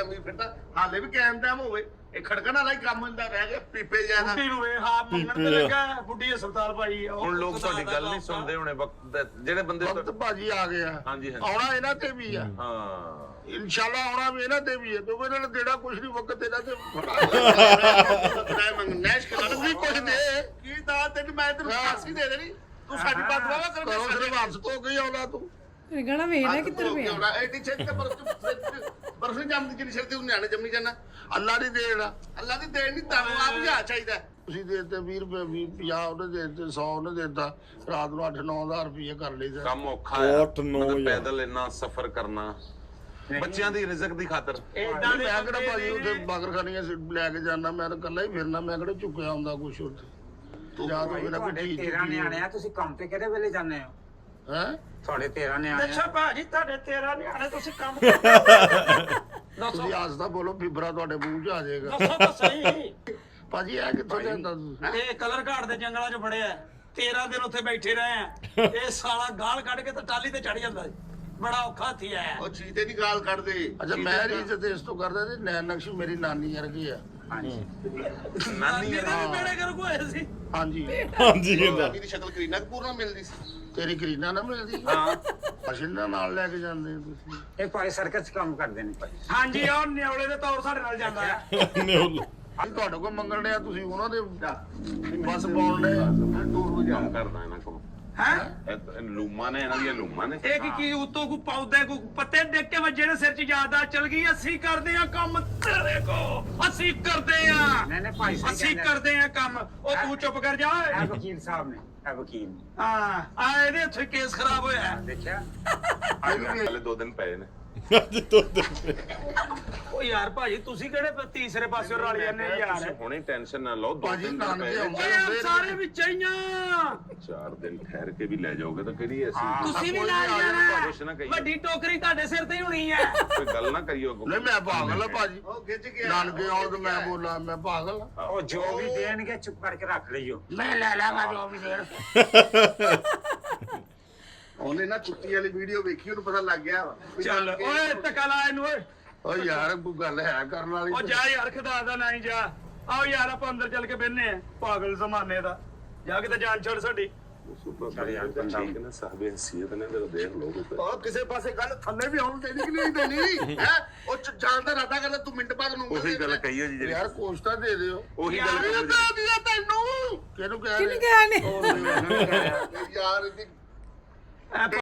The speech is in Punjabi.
ਵੀ ਫਿਰਦਾ ਹਾਲੇ ਵੀ ਕਾਇਮ ਟਾਈਮ ਹੋਵੇ ਇਹ ਖੜਕਣ ਵਾਲਾ ਹੀ ਕੰਮ ਹੁੰਦਾ ਰਹਿ ਗਿਆ ਪੀਪੇ ਜਿਆਦਾ ਬੁੱਢੀ ਨੂੰ ਵੇ ਹਾਂ ਮੰਗਣ ਤੇ ਲੱਗਾ ਬੁੱਢੀ ਹਸਪਤਾਲ ਭਾਈ ਹੁਣ ਲੋਕ ਤੁਹਾਡੀ ਗੱਲ ਨਹੀਂ ਸੁਣਦੇ ਹੋਣੇ ਵਕਤ ਜਿਹੜੇ ਬੰਦੇ ਵਕਤ ਭਾਜੀ ਆ ਗਿਆ ਹਾਂਜੀ ਆਉਣਾ ਇਹਨਾਂ ਤੇ ਵੀ ਆ ਹਾਂ ਇਨਸ਼ਾਅੱਲਾ ਆਉਣਾ ਵੀ ਇਹਨਾਂ ਤੇ ਵੀ ਹੈ ਕਿਉਂਕਿ ਇਹਨਾਂ ਨੇ ਦੇਣਾ ਕੁਛ ਨਹੀਂ ਵਕਤ ਇਹਨਾਂ ਤੇ ਨੈਸ਼ ਕਰ ਵੀ ਕੁਛ ਦੇ ਕੀ ਦਾ ਤੈਨੂੰ ਮੈਂ ਤੈਨੂੰ ਫਾਂਸੀ ਦੇ ਦੇਣੀ ਤੂੰ ਸਾਡੀ ਬਾਤ ਵਾਵਾ ਕਰ ਕਰੋ ਸਿਰ ਵਾਪਸ ਤੋਂ ਗਈ ਆਉਣਾ ਤੂੰ ਗਣਾ ਵੇਖਣਾ ਕਿੱਧਰ ਪਿਆ ਆਉਣਾ ਐਡੀ ਛੇਤੀ ਤੇ ਬਰਫ ਜੰਮਦੀ ਜਿੰਨੀ ਛੇਤੀ ਉਹ ਨਿਆਣੇ ਜੰਮੀ ਜਾਣਾ ਅੱਲਾ ਦੀ ਦੇਣ ਅੱਲਾ ਦੀ ਦੇਣ ਨਹੀਂ ਤੁਹਾਨੂੰ ਆਪ ਹੀ ਆ ਚਾਹੀਦਾ ਤੁਸੀਂ ਦੇ ਦਿੱਤੇ 20 ਰੁਪਏ 50 ਉਹਨੇ ਦੇ ਦਿੱਤੇ 100 ਉਹਨੇ ਦੇ ਦਿੱਤਾ ਰਾਤ ਨੂੰ 8-9 ਰੁਪਏ ਕਰ ਲਈਦਾ ਕੰਮ ਔਖਾ ਹੈ ਮਤਲਬ ਪੈਦਲ ਇੰਨਾ ਸਫ਼ਰ ਕਰਨਾ ਬੱਚਿਆਂ ਦੀ ਰਿਜ਼ਕ ਦੀ ਖਾਤਰ ਏਦਾਂ ਦੇ ਮੈਂ ਕਿਹੜਾ ਭਾਜੀ ਉੱਥੇ ਬਾਗਰਖਾਨੀਆਂ ਲੈ ਕੇ ਜਾਣਾ ਮੈਂ ਤਾਂ ਇਕੱਲਾ ਹੀ ਫਿਰਨਾ ਮੈਂ ਕਿਹੜਾ ਚੁੱਕਿਆ ਹੁੰਦਾ ਕੁਛ ਉੱਥੇ ਜਾਂ ਤਾਂ ਮੇਰਾ ਕੋਈ ਚੀਜ਼ 13 ਨਿਆਣੇ ਆ ਤੁਸੀਂ ਕੰਮ ਤੇ ਕਿਹੜੇ ਵੇਲੇ ਜਾਂਦੇ ਹੋ ਹੈ ਤੁਹਾਡੇ 13 ਨਿਆਣੇ ਅੱਛਾ ਭਾਜੀ ਤੁਹਾਡੇ 13 ਨਿਆਣੇ ਤੁਸੀਂ ਕੰਮ ਦੱਸੋ ਤੁਸੀਂ ਅੱਜ ਤਾਂ ਬੋਲੋ ਫਿਬਰਾ ਤੁਹਾਡੇ ਮੂੰਹ 'ਚ ਆ ਜਾਏਗਾ ਦੱਸੋ ਤਾਂ ਸਹੀ ਭਾਜੀ ਇਹ ਕਿੱਥੋਂ ਜਾਂਦਾ ਤੁਸੀਂ ਇਹ ਕਲਰ ਘਾਟ ਦੇ ਜੰਗਲਾਂ 'ਚ ਫੜਿਆ 13 ਦਿਨ ਉੱਥੇ ਬੈਠੇ ਰਹੇ ਆ ਇਹ ਸਾਲਾ ਗਾਲ ਕੱਢ ਕੇ ਤਾਂ ਟਾਲੀ ਤੇ ਚੜ ਜਾਂਦਾ ਬੜਾ ਔਖਾ ਥੀ ਆਇਆ ਉਹ ਚੀਤੇ ਦੀ ਗਾਲ ਕੱਢਦੇ ਅੱਛਾ ਮੈਂ ਰੀਤ ਇਸ ਤੋਂ ਕਰਦਾ ਤੇ ਨੈਣ ਨਕਸ਼ ਮੇਰੀ ਨਾਨੀ ਵਰਗੀ ਆ ਹਾਂਜੀ ਨਾਨੀ ਮੇਰੇ ਵੀ ਬੇੜੇ ਕਰ ਹੋਏ ਸੀ ਹਾਂਜੀ ਹਾਂਜੀ ਕਹਿੰਦਾ ਨਾਨੀ ਦੀ ਸ਼ਕਲ ਕਰੀਨਾ ਕਪੂਰ ਨਾਲ ਮਿਲਦੀ ਸੀ ਤੇਰੀ ਕਰੀਨਾ ਨਾ ਮਿਲਦੀ ਹਾਂ ਮਸ਼ੀਨਾਂ ਨਾਲ ਲੈ ਕੇ ਜਾਂਦੇ ਤੁਸੀਂ ਇਹ ਭਾਈ ਸਰਕਸ 'ਚ ਕੰਮ ਕਰਦੇ ਨੇ ਭਾਈ ਹਾਂਜੀ ਉਹ ਨਿਉਲੇ ਦੇ ਤੌਰ ਸਾਡੇ ਨਾਲ ਜਾਂਦਾ ਆ ਅਸੀਂ ਤੁਹਾਡੇ ਕੋਲ ਮੰਗਣ ਡਿਆ ਤੁਸੀਂ ਉਹਨਾਂ ਦੇ ਬਸ ਪਾਉਣ ਡਿਆ ਟੂਰ ਹੋ ਜਾ ਕੰਮ ਕਰਦਾ ਇਹਨਾਂ ਕੋਲ ਹੈ ਲੂਮਾਂ ਨੇ ਇਹਨਾਂ ਦੀਆਂ ਲੂਮਾਂ ਨੇ ਇਹ ਕੀ ਉਤੋਂ ਕੋ ਪੌਦੇ ਕੋ ਪੱਤੇ ਡਿੱਗ ਕੇ ਵੱਜੇ ਨੇ ਸਿਰ 'ਚ ਯਾਦਾਂ ਚਲ ਗਈ ਅਸੀਂ ਕਰਦੇ ਆ ਕੰਮ ਤੇਰੇ ਕੋ ਅਸੀਂ ਕਰਦੇ ਆ ਨਹੀਂ ਭਾਈ ਸਹੀ ਅਸੀਂ ਕਰਦੇ ਆ ਕੰਮ ਉਹ ਤੂੰ ਚੁੱਪ ਕਰ ਜਾ ਇਹ ਵਕੀਲ ਸਾਹਿਬ ਨੇ ਇਹ ਵਕੀਲ ਹਾਂ ਆ ਇਹਦੇ ਇੱਥੇ ਕੇਸ ਖਰਾਬ ਹੋਇਆ ਹੈ। ਦੇਖਿਆ ਹਲੇ 2 ਦਿਨ ਪਏ ਨੇ ਅੱਜ ਤੋਂ ਦਿਨ ਉਹ ਯਾਰ ਭਾਜੀ ਤੁਸੀਂ ਕਿਹੜੇ ਤੀਸਰੇ ਪਾਸੇ ਰਲ ਜਾਂਦੇ ਯਾਰ ਤੁਸੀਂ ਹੁਣੇ ਟੈਨਸ਼ਨ ਨਾ ਲਓ 2 ਭਾਜੀ ਦਿਨ ਨਾਨਕੇ ਪਏ ਆਉਂਦੇ ਓਏ ਯਾਰ ਸਾਰੇ ਵਿੱਚ ਆਈਆਂ 4 ਦਿਨ ਠਹਿਰ ਕੇ ਵੀ ਲੈ ਜਾਓਗੇ ਤਾਂ ਕਿਹੜੀ ਐਸੀ ਤੁਸੀਂ ਵੀ ਕੋਈ ਨਾਲ ਨਹੀਂ ਆ ਜਾਣਾ ਕੁਛ ਨਾ ਕਹੀਓ ਵੱਡੀ ਟੋਕਰੀ ਤੁਹਾਡੇ ਸਿਰ ਤੇ ਹੀ ਹੋਣੀ ਹੈ ਕੋਈ ਗੱਲ ਨਾ ਕਰਿਓ ਨਹੀਂ ਮੈਂ ਪਾਗਲ ਆ ਭਾਜੀ ਉਹ ਖਿੱਚ ਗਿਆ ਨਾਨਕੇ ਆਉਣ ਤੇ ਮੈਂ ਬੋਲਾਂ ਮੈਂ ਪਾਗਲ ਆ ਉਹ ਜੋ ਵੀ ਦੇਣਗੇ ਚੁੱਪ ਕਰਕੇ ਰੱਖ ਲਈਓ ਮੈਂ ਲੈ ਲਾਂਗਾ ਜੋ ਵੀ ਦੇਣ ਉਹਨੇ ਨਾ ਕੁੱਤੀ ਵਾਲੀ ਵੀਡੀਓ ਵੇਖੀ ਉਹਨੂੰ ਪਤਾ ਲੱਗ ਗਿਆ ਚੱਲ ਓਏ ਟਕਾ ਲਾ ਇਹਨੂੰ ਓਏ ਓ ਯਾਰ ਕੋਈ ਗੱਲ ਹੈ ਕਰਨ ਵਾਲੀ ਉਹ ਜਾ ਯਾਰ ਖੁਦਾ ਦਾ ਨਹੀਂ ਜਾ ਆਓ ਯਾਰ ਆਪਾਂ ਅੰਦਰ ਚੱਲ ਕੇ ਬੈਠਨੇ ਆ ਪਾਗਲ ਜ਼ਮਾਨੇ ਦਾ ਜਾ ਕੇ ਤੇ ਜਾਨ ਛੱਡ ਸਾਡੀ ਠੀਕ ਨਾ ਸਾਹਬੇ ਹਸੀਅਤ ਨੇ ਜਰਾ ਦੇਖ ਲਓ ਉਹ ਕਿਸੇ ਪਾਸੇ ਗੱਲ ਥੱਲੇ ਵੀ ਆਉਣ ਦੇਣੀ ਕਿ ਨਹੀਂ ਦੇਣੀ ਹੈ ਉਹ ਜਾਣ ਦਾ ਇਰਾਦਾ ਕਰਦਾ ਤੂੰ ਮਿੰਟ ਬਾਅਦ ਨੂੰ ਉਹੀ ਗੱਲ ਕਹੀਓ ਜੀ ਜਿਹੜੀ ਯਾਰ ਕੋਸਟਾ ਦੇ ਦਿਓ ਉਹੀ ਯਾਰ ਗੱਲ ਇਹ ਕਹੀਓ ਤਾਂ ਦਿਆ ਤੈਨੂੰ ਕਿਹਨੂੰ ਕਹਿ ਕਿਹਨੇ ਰਹੇ ਕਿਹਾ ਨੇ ਯਾਰ ਇਹਦੀ ਐ